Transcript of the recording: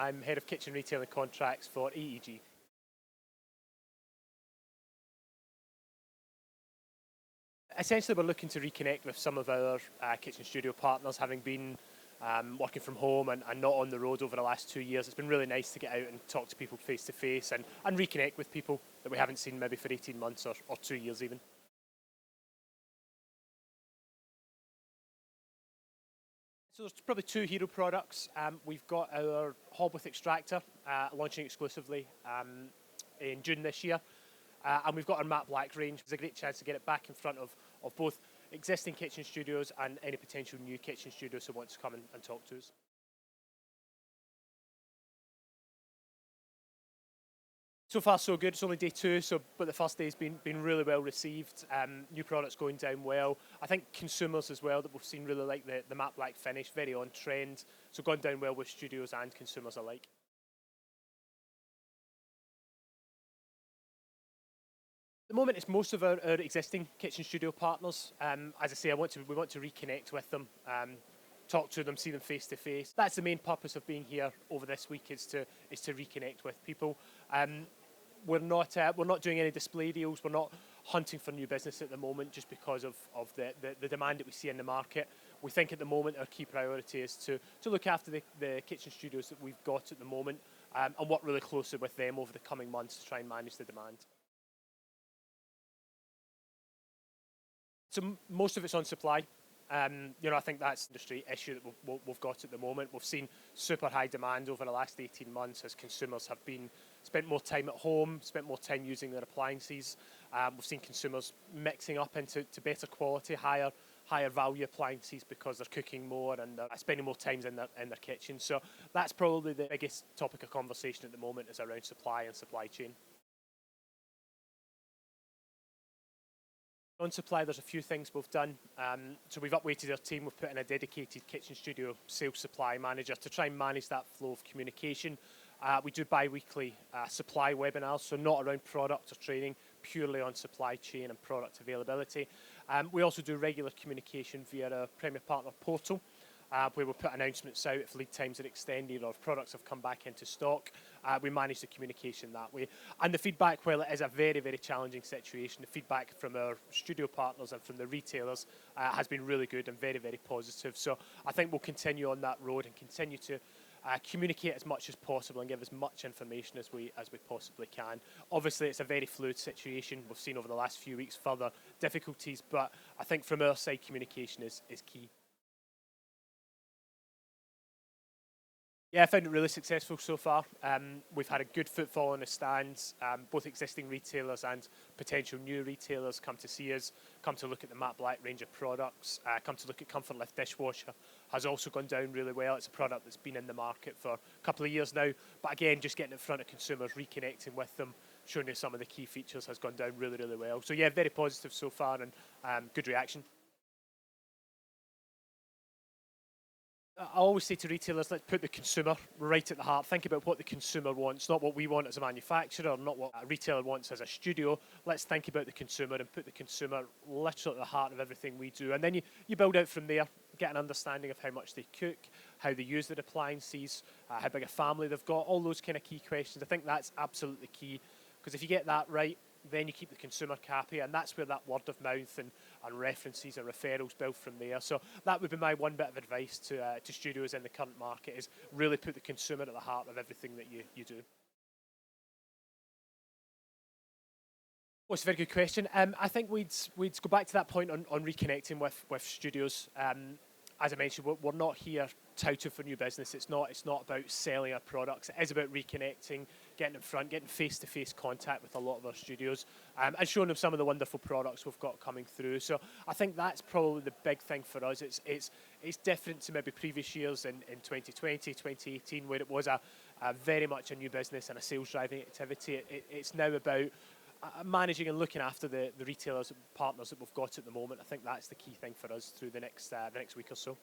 I'm Head of Kitchen Retail and Contracts for AEG. Essentially, we're looking to reconnect with some of our kitchen studio partners, having been working from home and not on the road over the last 2 years. It's been really nice to get out and talk to people face to face and reconnect with people that we haven't seen maybe for 18 months or 2 years even. So there's probably two hero products. We've got our hob with extractor launching exclusively in June this year. And we've got our matte black range. It's a great chance to get it back in front of both existing kitchen studios and any potential new kitchen studios who want to come and talk to us. So far so good. It's only day two, but the first day's been really well received. New products going down well. I think consumers as well that we've seen really like the matte black finish, very on trend. So gone down well with studios and consumers alike. At the moment, it's most of our existing kitchen studio partners. As I say, we want to reconnect with them, talk to them, see them face to face. That's the main purpose of being here over this week is to reconnect with people. We're not doing any display deals. We're not hunting for new business at the moment just because of the demand that we see in the market. We think at the moment our key priority is to look after the kitchen studios that we've got at the moment and work really closely with them over the coming months to try and manage the demand. So most of it's on supply. I think that's the industry issue that we've got at the moment. We've seen super high demand over the last 18 months as consumers have spent more time at home, spent more time using their appliances. We've seen consumers mixing up into better quality, higher value appliances because they're cooking more and they're spending more time in their kitchen. So that's probably the biggest topic of conversation at the moment is around supply and supply chain. On supply, there's a few things we've done. So we've upweighted our team. We've put in a dedicated kitchen studio sales supply manager to try and manage that flow of communication. We do bi-weekly supply webinars, so not around product or training, purely on supply chain and product availability. We also do regular communication via our Premier Partner portal, where we'll put announcements out if lead times are extended or if products have come back into stock. We manage the communication that way. And the feedback, while it is a very, very challenging situation, the feedback from our studio partners and from the retailers has been really good and very, very positive. So I think we'll continue on that road and continue to communicate as much as possible and give as much information as we possibly can. Obviously, it's a very fluid situation. We've seen over the last few weeks further difficulties, but I think from our side, communication is key. Yeah, I found it really successful so far. We've had a good footfall in the stands. Both existing retailers and potential new retailers come to see us, come to look at the matte black range of products, come to look at Comfort Lift dishwasher. Has also gone down really well. It's a product that's been in the market for a couple of years now. But again, just getting in front of consumers, reconnecting with them, showing them some of the key features has gone down really, really well. So yeah, very positive so far and good reaction. I always say to retailers, let's put the consumer right at the heart. Think about what the consumer wants, not what we want as a manufacturer, not what a retailer wants as a studio. Let's think about the consumer and put the consumer literally at the heart of everything we do. And then you build out from there, get an understanding of how much they cook, how they use their appliances, how big a family they've got, all those kind of key questions. I think that's absolutely key, because if you get that right, then you keep the consumer happy, and that's where that word of mouth and references and referrals build from there. So that would be my one bit of advice to studios in the current market is really put the consumer at the heart of everything that you do. Well, it's a very good question. I think we'd go back to that point on reconnecting with studios. As I mentioned, we're not here touting for new business. It's not about selling our products. It is about reconnecting, getting in front, getting face-to-face contact with a lot of our studios, and showing them some of the wonderful products we've got coming through. So I think that's probably the big thing for us. It's different to maybe previous years in 2020, 2018, where it was a very much a new business and a sales driving activity. It's now about managing and looking after the retailers and partners that we've got at the moment. I think that's the key thing for us through the next week or so.